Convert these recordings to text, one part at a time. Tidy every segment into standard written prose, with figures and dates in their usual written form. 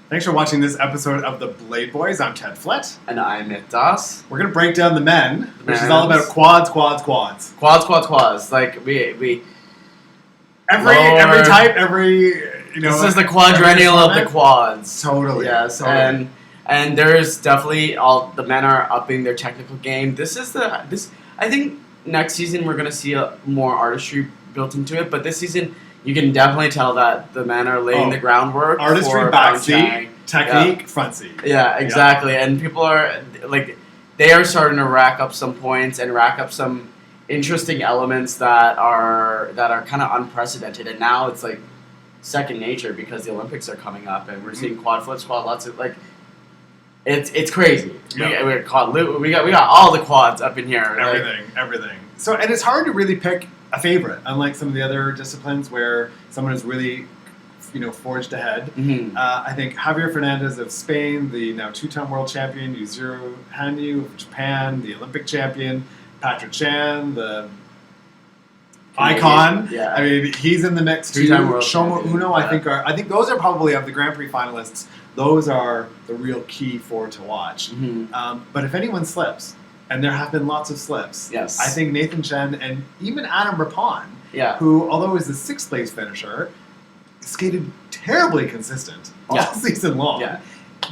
Thanks for watching this episode of The Blade Boys. I'm Ted Flett. And I'm Mick Doss. We're going to break down the men, which is all about quads. Quads. Like, we every type, This is the quadrennial of the quads. Totally. Yes, totally. and there's definitely the men are upping their technical game. I think next season we're going to see more artistry built into it, but this season you can definitely tell that the men are laying the groundwork. Artistry back seat, technique front seat. Yeah, exactly. Yeah. And people are they are starting to rack up some points and rack up some interesting elements that are kind of unprecedented. And now it's like second nature because the Olympics are coming up and we're seeing quad flips, quad lots of it's crazy. Yeah. We got all the quads up in here. Everything. So and it's hard to really pick a favorite, unlike some of the other disciplines where someone is really, forged ahead. Mm-hmm. I think Javier Fernandez of Spain, the now two-time world champion, Yuzuru Hanyu of Japan, the Olympic champion, Patrick Chan, the icon. Yeah. I mean, he's in the mix too. Shoma Uno, I think those are probably of the Grand Prix finalists. Those are the real key four to watch. Mm-hmm. But if anyone slips, and there have been lots of slips. Yes. I think Nathan Chen and even Adam Rapon, yeah. who, although is the sixth place finisher, skated terribly consistent all season long. Yeah.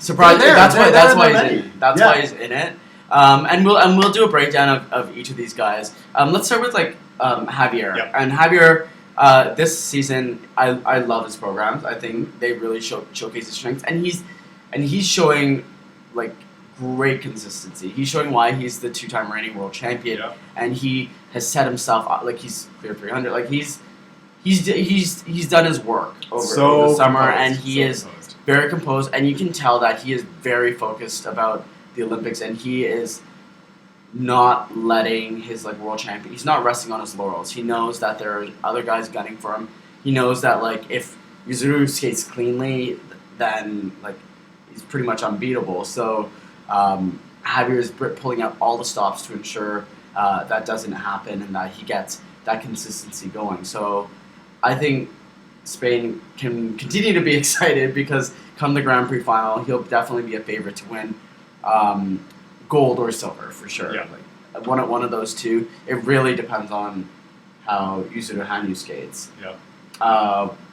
Surprisingly, that's why he's in it. And we'll do a breakdown of each of these guys. Let's start with Javier. Yep. And Javier, this season, I love his programs. I think they really showcase his strengths, and he's showing great consistency. He's showing why he's the two-time reigning world champion, and he has set himself up he's clear 300. He's done his work over the summer, and he is very composed, and you can tell that he is very focused about the Olympics, and he is not letting his world champion. He's not resting on his laurels. He knows that there are other guys gunning for him. He knows that if Yuzuru skates cleanly, then he's pretty much unbeatable. So Javier is pulling out all the stops to ensure that doesn't happen and that he gets that consistency going. So I think Spain can continue to be excited because come the Grand Prix Final, he'll definitely be a favorite to win gold or silver for sure. Yeah. One of those two. It really depends on how Yuzuru Hanyu skates. Yeah.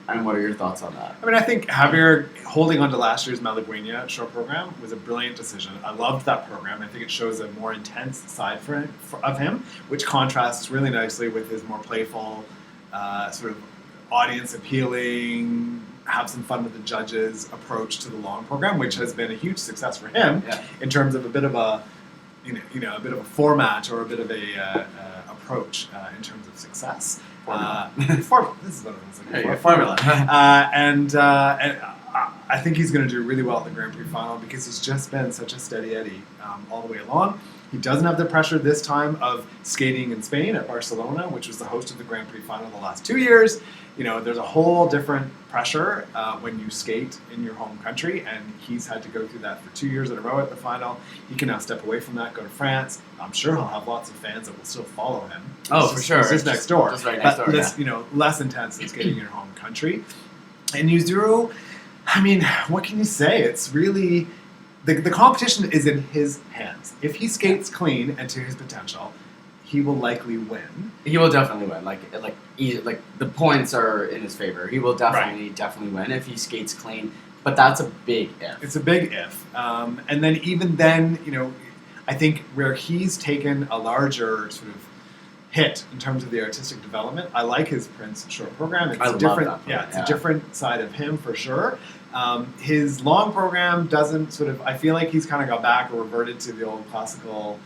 And what are your thoughts on that? I mean, I think Javier holding on to last year's Malagueña short program was a brilliant decision. I loved that program. I think it shows a more intense side of him, which contrasts really nicely with his more playful, sort of audience appealing, have some fun with the judges approach to the long program, which has been a huge success for him in terms of a bit of a, a bit of a format or a bit of a approach in terms of success. This is what I was looking for. Formula. And I think he's going to do really well at the Grand Prix Final because he's just been such a steady Eddie all the way along. He doesn't have the pressure this time of skating in Spain at Barcelona, which was the host of the Grand Prix Final the last 2 years. There's a whole different pressure when you skate in your home country, and he's had to go through that for 2 years in a row at the final. He can now step away from that, go to France. I'm sure he'll have lots of fans that will still follow him. For sure. He's just next door. Just right next door, less intense than skating in your home country. And Yuzuru, I mean, what can you say? It's really... The competition is in his hands. If he skates clean and to his potential, he will likely win. He will definitely win. The points are in his favor. He will definitely win if he skates clean. But that's a big if. It's a big if. And then even then, I think where he's taken a larger sort of hit in terms of the artistic development, I like his Prince short program. It's a different side of him for sure. His long program doesn't I feel like he's kind of got back or reverted to the old classical,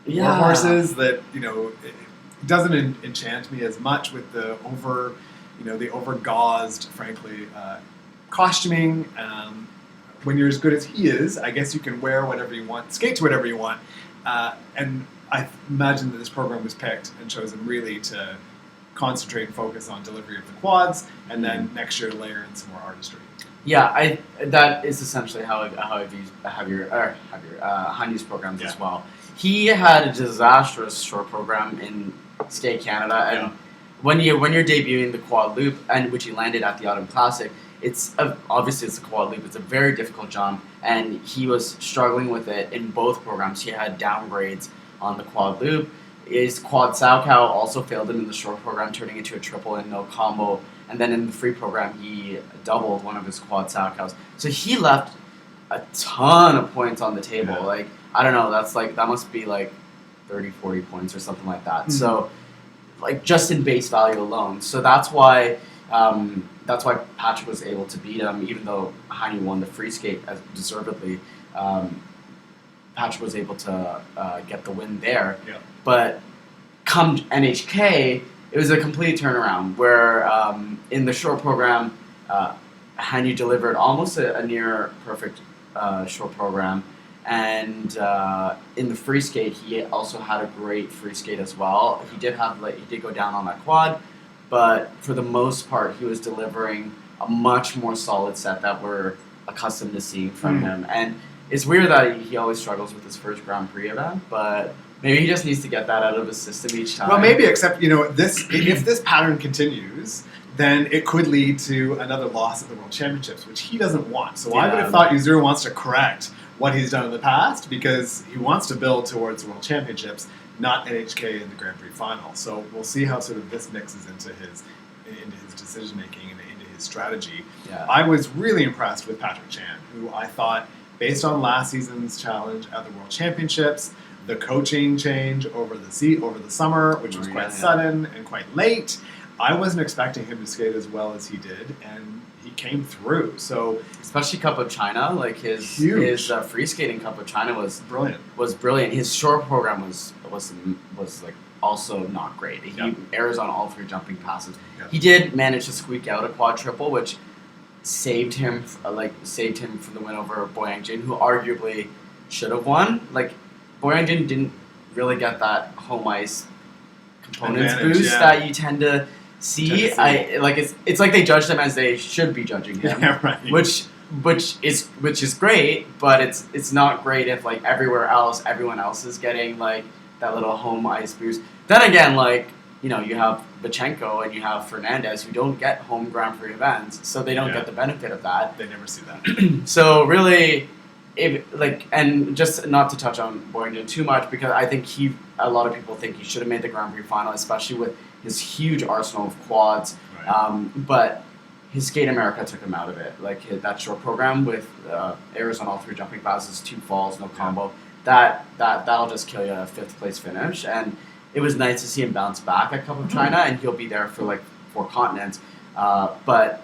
horses that, it doesn't enchant me as much with the over gauzed, frankly, costuming. When you're as good as he is, I guess you can wear whatever you want, skate to whatever you want. And I imagine that this program was picked and chosen really to concentrate and focus on delivery of the quads, and then next year layer in some more artistry. Yeah, that is essentially how I view Hanyu's programs as well. He had a disastrous short program in Skate Canada, and when you're debuting the quad loop, and which he landed at the Autumn Classic, obviously it's a quad loop. It's a very difficult jump, and he was struggling with it in both programs. He had downgrades on the quad loop. His quad Salchow also failed him in the short program, turning into a triple and no combo. And then in the free program, he doubled one of his quad Salchows. So he left a ton of points on the table. Yeah. Like, I don't know, that must be like 30, 40 points or something like that. Mm-hmm. So, like, just in base value alone. So that's why Patrick was able to beat him, even though Heine won the free skate as deservedly. Patrick was able to get the win there. Yeah. But come NHK, it was a complete turnaround where in the short program, Heine delivered almost a near perfect short program. And in the free skate, he also had a great free skate as well. He did go down on that quad, but for the most part, he was delivering a much more solid set that we're accustomed to seeing from him. And it's weird that he always struggles with his first Grand Prix event, but maybe he just needs to get that out of his system each time. Well, maybe, except, if this pattern continues, then it could lead to another loss at the World Championships, which he doesn't want. So I would have thought Yuzuru wants to correct what he's done in the past, because he wants to build towards the World Championships, not NHK in the Grand Prix Final. So we'll see how sort of this mixes into his decision making and into his strategy. Yeah. I was really impressed with Patrick Chan, who I thought, based on last season's challenge at the World Championships, the coaching change over the summer, which was quite sudden and quite late, I wasn't expecting him to skate as well as he did, and he came through. So, especially Cup of China, like his free skating Cup of China was brilliant. His short program was like also not great. He errors on all three jumping passes. Yep. He did manage to squeak out a quad triple, which saved him from the win over Boyang Jin, who arguably should have won. Like, Boyang Jin didn't really get that home ice components boost that you tend to see. It's like they judged him as they should be judging him, which is great, but it's not great if like everyone else is getting like that little home ice boost. Then again, like, you have Bachenko and you have Fernandez, who don't get home Grand Prix events, so they don't get the benefit of that. They never see that. So really, and just not to touch on Boyington too much, because I think a lot of people think he should have made the Grand Prix Final, especially with his huge arsenal of quads. Right. But his Skate America took him out of it. Like that short program with errors on all three jumping passes, 2 falls, no combo. That'll just kill you a 5th place finish. And it was nice to see him bounce back at Cup of China, and he'll be there for like 4 continents. But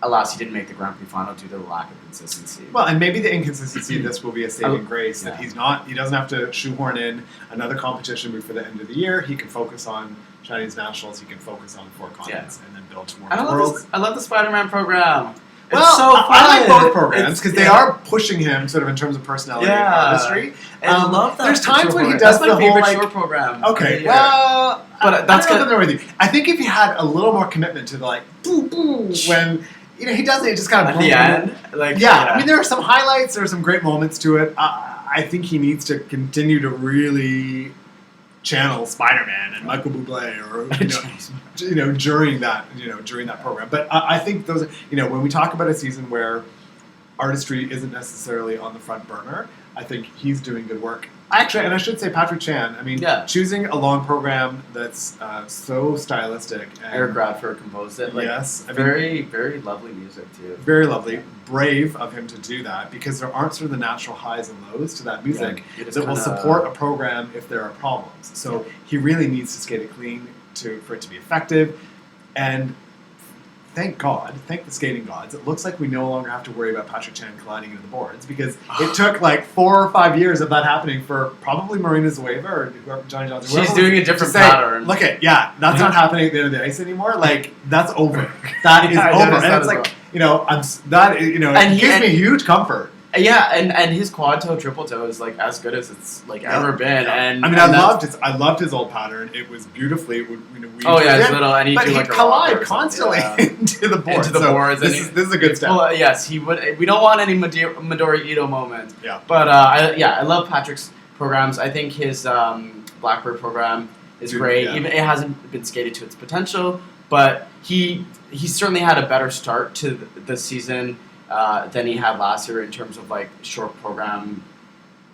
alas, he didn't make the Grand Prix Final due to the lack of consistency. Well, and maybe the inconsistency of this will be a saving grace, that he doesn't have to shoehorn in another competition before the end of the year. He can focus on Chinese nationals, he can focus on 4 continents, and then build towards Worlds. I love the Spider-Man program. Well, it's so fun. I like both programs because they are pushing him sort of in terms of personality and artistry. And I love that. There's times when he does the whole favorite short program. Okay, well, but that's kind of with you. I think if he had a little more commitment to the like boo boo when he does it, just kind of at the end. I mean, there are some highlights. There are some great moments to it. I think he needs to continue to really channel Spider-Man and Michael Bublé, or during that program. But I think those, when we talk about a season where artistry isn't necessarily on the front burner, I think he's doing good work. Actually, and I should say Patrick Chan. I mean, choosing a long program that's so stylistic. And Eric Bradford composed it. Very, very lovely music too. Very lovely. Brave of him to do that, because there aren't sort of the natural highs and lows to that music that will support a program if there are problems. So he really needs to skate it clean for it to be effective. And thank the skating gods, it looks like we no longer have to worry about Patrick Chan colliding into the boards, because it took like 4 or 5 years of that happening for probably Marina Zueva or whoever, Johnny Johnson. She's doing a different pattern. Look that's not happening at the end of the ice anymore. Like, that's over. That is over. And it's like, it gives me huge comfort. Yeah, and his quad toe, triple toe is like as good as it's ever been. Yeah. And I mean, I loved his old pattern. It was beautifully. His little, and but he'd collide constantly into the boards. Boards. This is a good step. Well, yes, he would. We don't want any Midori Ito moment. Yeah. But I love Patrick's programs. I think his Blackbird program is great. Yeah. Even it hasn't been skated to its potential, but he certainly had a better start to the season than he had last year in terms of like short program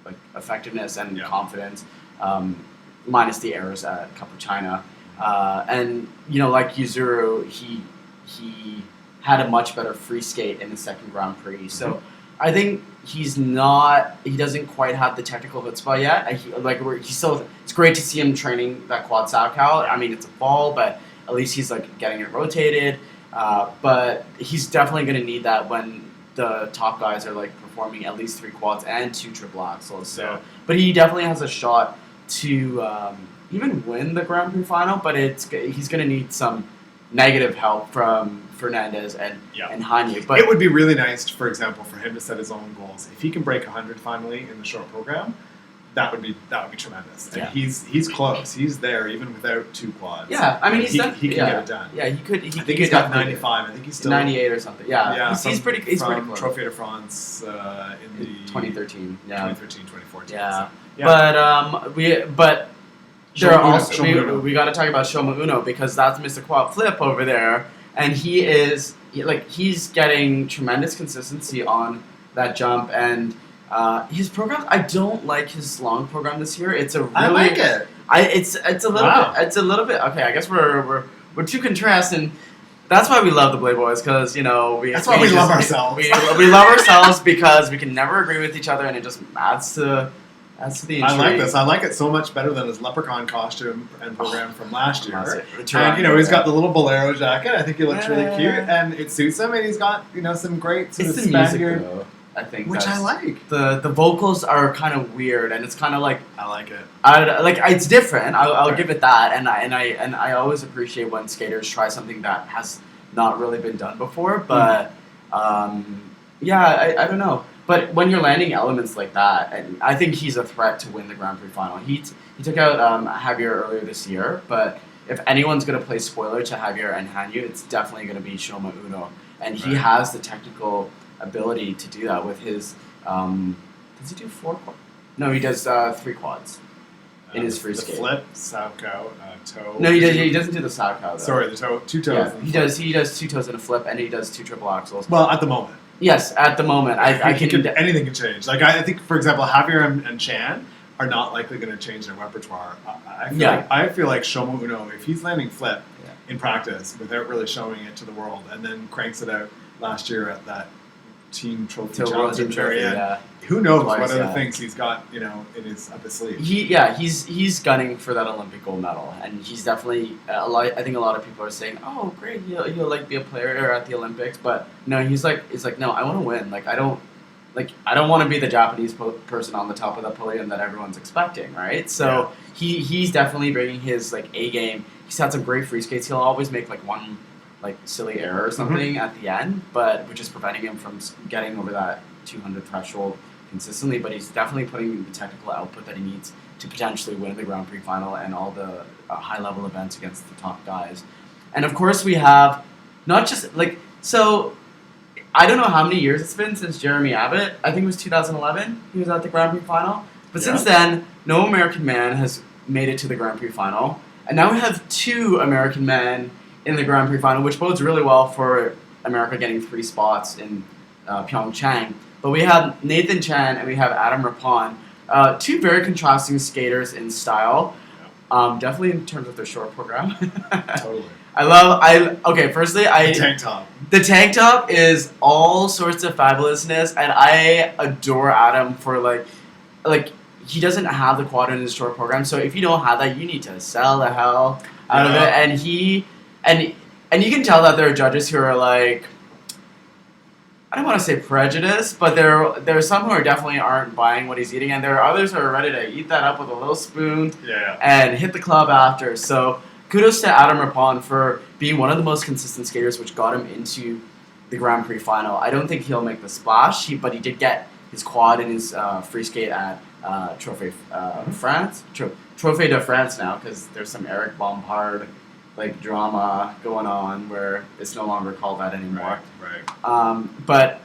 like effectiveness and confidence, minus the errors at Cup of China. And like Yuzuru, he had a much better free skate in the second Grand Prix. So I think he doesn't quite have the technical chutzpah yet. It's great to see him training that quad sauerkraut. I mean, it's a ball, but at least he's like getting it rotated. But he's definitely going to need that when the top guys are like performing at least 3 quads and 2 triple axels. So, but he definitely has a shot to even win the Grand Prix final. But he's going to need some negative help from Fernandez and Hanyu. But it would be really nice, for example, for him to set his own goals. If he can break 100 finally in the short program, that would be tremendous. And he's close. He's there even without 2 quads. Yeah, I mean he can get it done. Yeah, he could. I think he's got 95. I think he's still 98 or something. Yeah, he's pretty. He's pretty close. Trophy de France in the 2013. Yeah, 2013, 2014. Yeah, so, but there are also we got to talk about Shoma Uno because that's Mr. Quad Flip over there, and he's getting tremendous consistency on that jump and. His program, I don't like his long program this year. It's a really, I like it. It's a little bit. Okay, I guess we're too contrasting. That's why we love the Blade Boys because we love ourselves. We love ourselves because we can never agree with each other, and it just adds to the intrigue. I like this. I like it so much better than his leprechaun costume and program from last year. And he's got the little bolero jacket. I think he looks really cute, and it suits him. And he's got some great sort of Spaniard. Music, though. I think which I like. The vocals are kind of weird, and it's kind of like I like it. It's different. I'll give it that, and I always appreciate when skaters try something that has not really been done before. But I don't know. But when you're landing elements like that, and I think he's a threat to win the Grand Prix final. He took out Javier earlier this year, but if anyone's going to play spoiler to Javier and Hanyu, it's definitely going to be Shoma Uno, and he has the technical ability to do that with his does he do 4 quads? No, he does 3 quads in his free skate. Flip, sauerkraut, toe. No, he doesn't do the sauerkraut though. Sorry, the toe, 2 toes. Yeah, he does 2 toes in a flip and he does 2 triple axels. Well, at the moment. Yes, at the moment. Anything can change. Like I think for example Javier and Chan are not likely going to change their repertoire. I feel like Shoma Uno, if he's landing flip in practice without really showing it to the world and then cranks it out last year at that team trophy challenge at the very end. Who knows what other things he's got, in his up his sleeve. He's gunning for that Olympic gold medal, and he's definitely I think a lot of people are saying, "Oh, great, he'll like be a player at the Olympics," but no, he's like, no, I want to win. Like I don't want to be the Japanese person on the top of the podium that everyone's expecting, right? So he's definitely bringing his A game. He's had some great free skates. He'll always make one silly error or something at the end, but which is preventing him from getting over that 200 threshold consistently. But he's definitely putting the technical output that he needs to potentially win the Grand Prix final and all the high-level events against the top guys. And of course, we have not just so. I don't know how many years it's been since Jeremy Abbott. I think it was 2011. He was at the Grand Prix final. But since then, no American man has made it to the Grand Prix final, and now we have 2 American men in the Grand Prix final, which bodes really well for America getting 3 spots in Pyeongchang. But we have Nathan Chan and we have Adam Rapon, 2 very contrasting skaters in style, definitely in terms of their short program. Totally. Firstly, the tank top. The tank top is all sorts of fabulousness, and I adore Adam for he doesn't have the quad in his short program, so if you don't have that, you need to sell the hell out of it. And you can tell that there are judges who are I don't want to say prejudiced, but there are some who definitely aren't buying what he's eating, and there are others who are ready to eat that up with a little spoon and hit the club after. So kudos to Adam Rapon for being one of the most consistent skaters, which got him into the Grand Prix final. I don't think he'll make the splash, but he did get his quad in his free skate at Trophy de France now, because there's some Eric Bompard drama going on where it's no longer called that anymore. Right. But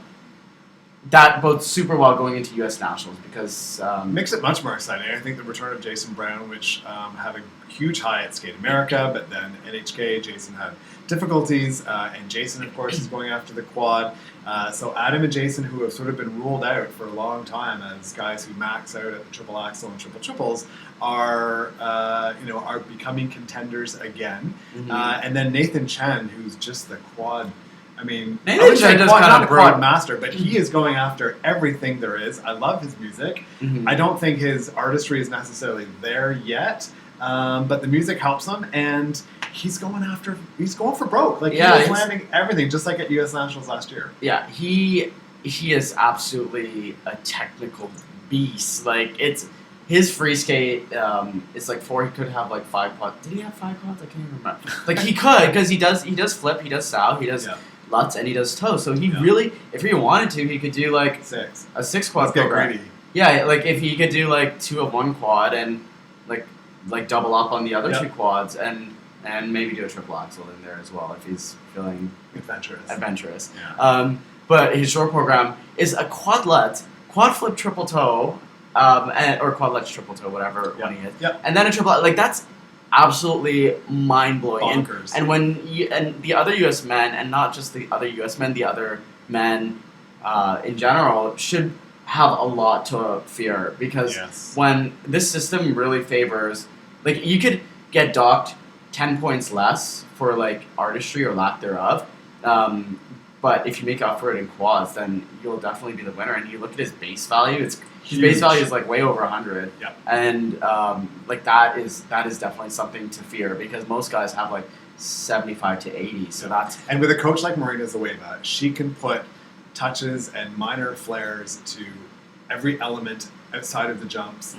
that bodes super well going into U.S. Nationals because Makes it much more exciting. I think the return of Jason Brown, which had a huge high at Skate America, but then NHK, Jason had difficulties, and Jason, of course, is going after the quad. So Adam and Jason, who have sort of been ruled out for a long time as guys who max out at the triple axel and triple triples, are becoming contenders again. And then Nathan Chen, who's just the quad. I mean, Nathan I would say Chen just quad, kinda not a quad master, but he is going after everything there is. I love his music. I don't think his artistry is necessarily there yet, but the music helps him, and he's going for broke. Like, Yeah, he's landing everything, just like at U.S. Nationals last year. Yeah, he is absolutely a technical beast. Like, it's his free skate. It's like he could have like 5 quads. Did he have 5 quads? I can't even remember. Like, he could, because he does flip, he does sow, he does Lutz, and he does toe. So he really, if he wanted to, he could do like a 6 quad Let's get program. greedy. Yeah, like if he could do like 2 of 1 quad and like double up on the other 2 quads and maybe do a triple axel in there as well if he's feeling adventurous. Yeah. But his short program is a quad Lutz, quad flip triple toe, or quad Lutz triple toe, whatever one he is, and then a triple. Like, that's absolutely mind blowing. Bonkers. And the other U.S. men, and not just the other U.S. men, the other men in general should have a lot to fear, because when this system really favors, like, you could get docked 10 points less for like artistry or lack thereof, but if you make up for it in quads, then you'll definitely be the winner. And you look at his base value; his base value is like way over 100, and like that is definitely something to fear, because most guys have like 75 to 80. So that's, and with a coach like Marina Zaweva, she can put touches and minor flares to every element outside of the jumps.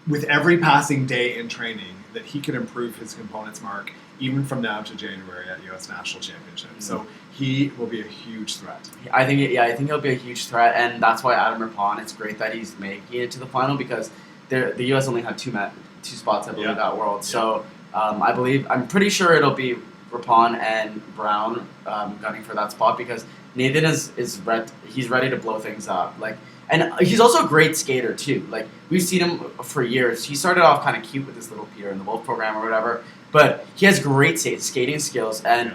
With every passing day in training, that he can improve his components mark even from now to January at U.S. National Championship. So he will be a huge threat. I think he'll be a huge threat, and that's why Adam Rapon, it's great that he's making it to the final, because the U.S. only had 2 spots, I believe, at World. So I'm pretty sure it'll be Rapon and Brown gunning for that spot, because Nathan is ready to blow things up. Like, and he's also a great skater too. Like, we've seen him for years. He started off kind of cute with his little Peter in the Wolf program or whatever, but he has great skating skills, and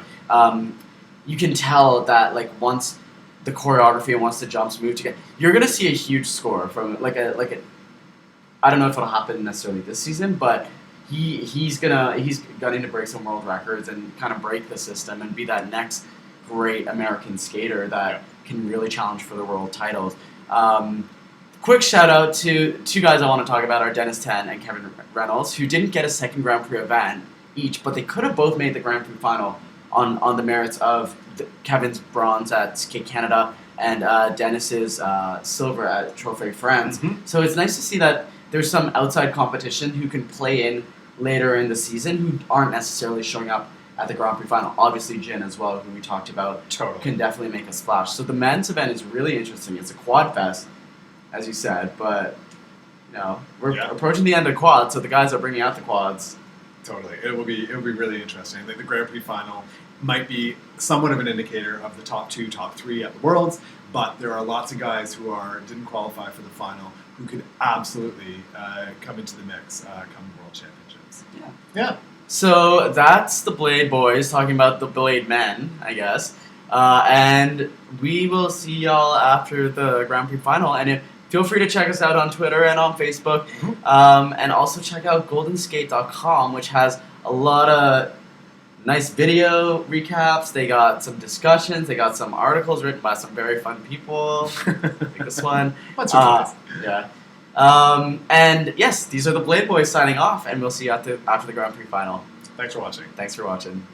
you can tell that, like, once the choreography and once the jumps move together, you're gonna see a huge score from like a. I don't know if it'll happen necessarily this season, but he's gunning to break some world records and kind of break the system and be that next great American skater that can really challenge for the world titles. Quick shout out to 2 guys I want to talk about are Dennis Ten and Kevin Reynolds, who didn't get a second Grand Prix event each, but they could have both made the Grand Prix final on the merits of Kevin's bronze at Skate Canada and Dennis's silver at Trophy France. So it's nice to see that there's some outside competition who can play in later in the season who aren't necessarily showing up at the Grand Prix final. Obviously, Jin as well, who we talked about, can definitely make a splash. So the men's event is really interesting. It's a quad fest, as you said, but we're approaching the end of quads, so the guys are bringing out the quads. Totally, it will be really interesting. I think the Grand Prix final might be somewhat of an indicator of the top 2, top 3 at the Worlds, but there are lots of guys who didn't qualify for the final who could absolutely come into the mix come the World Championships. Yeah. So that's the Blade Boys talking about the Blade Men, I guess. And we will see y'all after the Grand Prix final. And feel free to check us out on Twitter and on Facebook. And also check out goldenskate.com, which has a lot of nice video recaps. They got some discussions. They got some articles written by some very fun people. Like this one. What's your Yeah. And yes, these are the Blade Boys signing off, and we'll see you after the Grand Prix final. Thanks for watching. Thanks for watching.